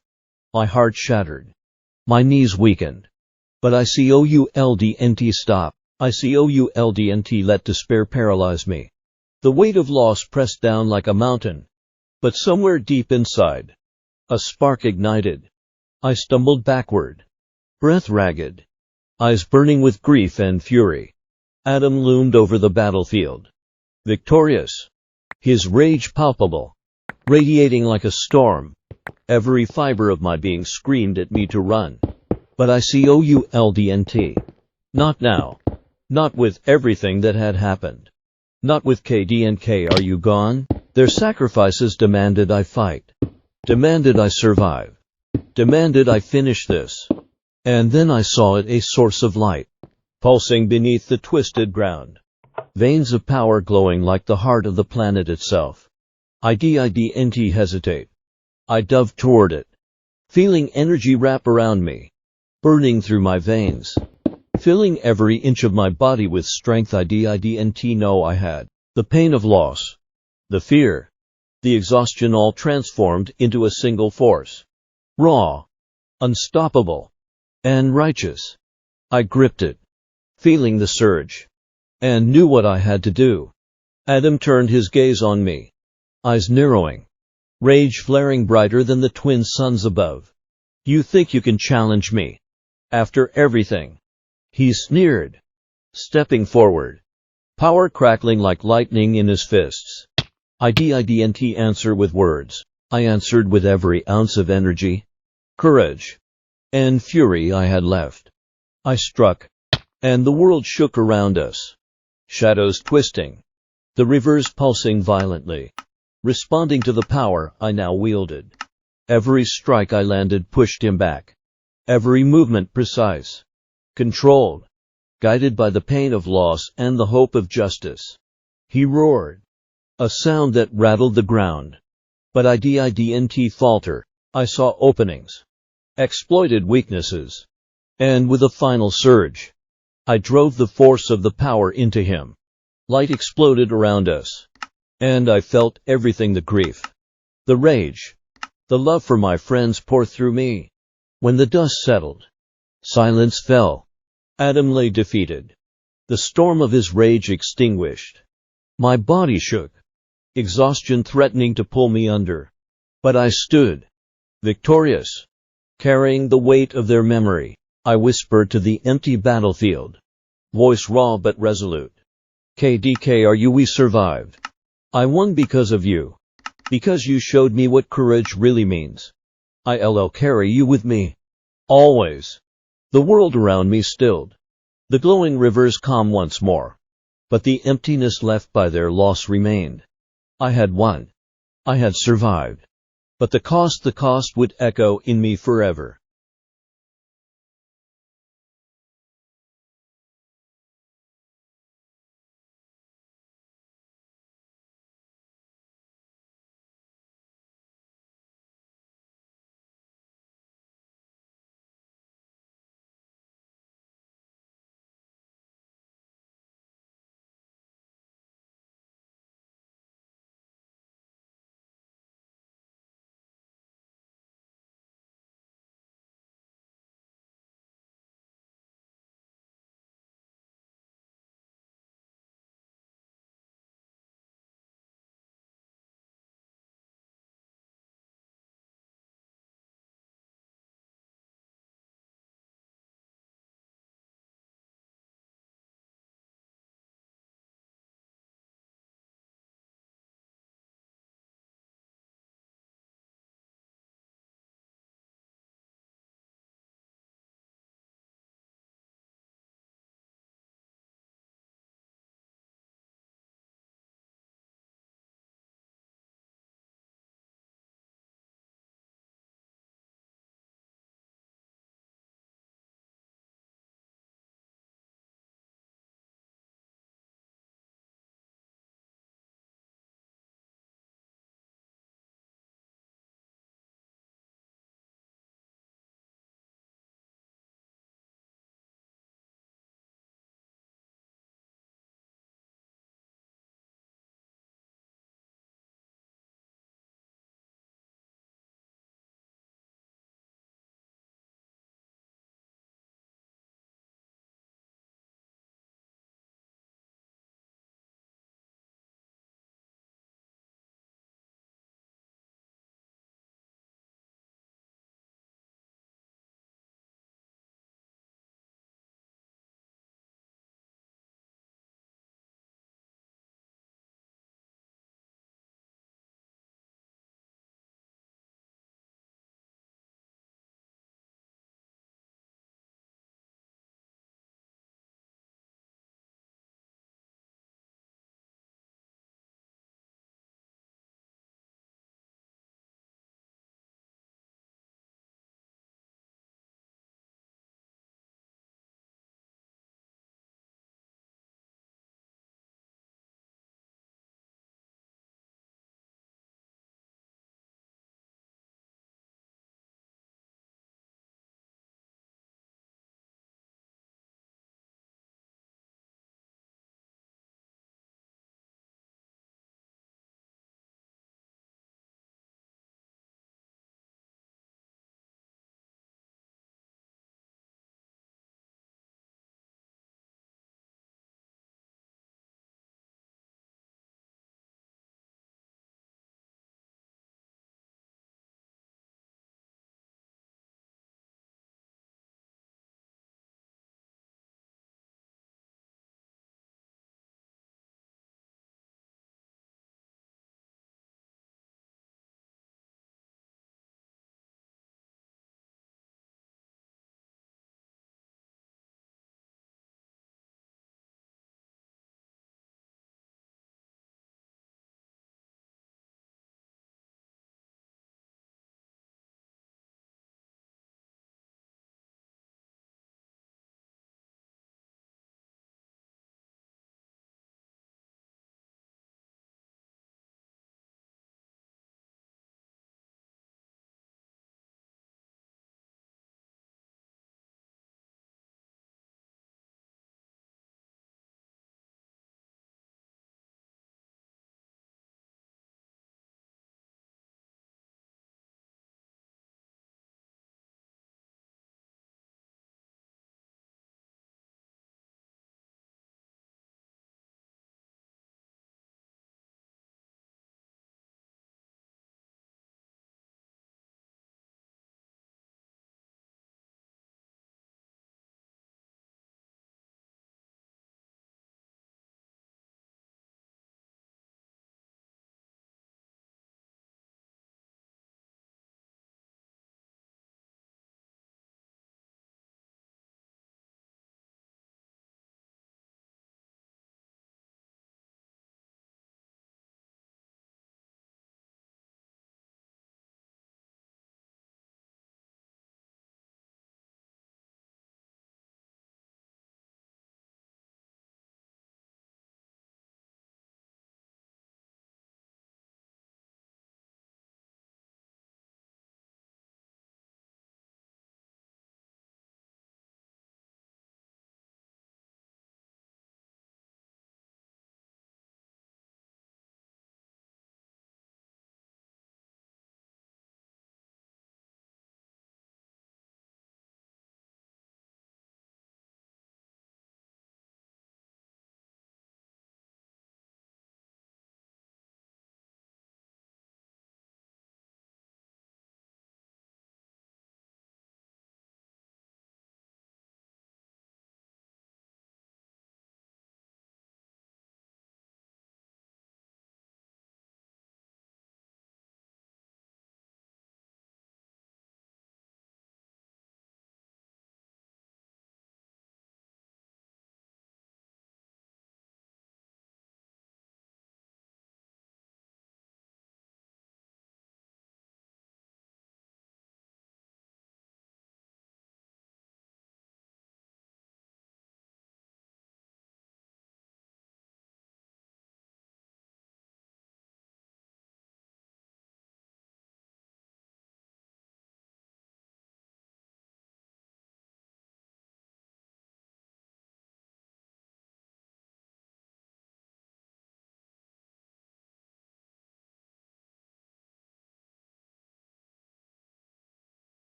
My heart shattered. My knees weakened. But I couldn't stop. I couldn't let despair paralyze me. The weight of loss pressed down like a mountain. But somewhere deep inside, a spark ignited. I stumbled backward. Breath ragged. Eyes burning with grief and fury. Adam loomed over the battlefield. Victorious. His rage palpable. Radiating like a storm. Every fiber of my being screamed at me to run. But I couldn't. Not now. Not with everything that had happened. Not with KD&K, are you gone? Their sacrifices demanded I fight. Demanded I survive. Demanded I finish this. And then I saw it, a source of light. Pulsing beneath the twisted ground. Veins of power glowing like the heart of the planet itself. I didn't hesitate. I dove toward it. Feeling energy wrap around me. Burning through my veins. Filling every inch of my body with strength I didn't know I had. The pain of loss. The fear. The exhaustion all transformed into a single force. Raw. Unstoppable. And righteous. I gripped it. Feeling the surge. And knew what I had to do. Adam turned his gaze on me. Eyes narrowing. Rage flaring brighter than the twin suns above. You think you can challenge me? After everything? He sneered. Stepping forward. Power crackling like lightning in his fists. I didn't answer with words. I answered with every ounce of energy, courage, and fury I had left. I struck. And the world shook around us. Shadows twisting. The rivers pulsing violently. Responding to the power I now wielded. Every strike I landed pushed him back. Every movement precise. Controlled. Guided by the pain of loss and the hope of justice. He roared. A sound that rattled the ground. But I didn't falter. I saw openings. Exploited weaknesses. And with a final surge, I drove the force of the power into him. Light exploded around us. And I felt everything, the grief, the rage, the love for my friends pour through me. When the dust settled, silence fell. Adam lay defeated. The storm of his rage extinguished. My body shook. Exhaustion threatening to pull me under. But I stood. Victorious. Carrying the weight of their memory, I whispered to the empty battlefield. Voice raw but resolute. KDK, are you? We survived. I won because of you. Because you showed me what courage really means. I'll carry you with me. Always. The world around me stilled. The glowing rivers calm once more. But the emptiness left by their loss remained. I had won. I had survived. But the cost would echo in me forever.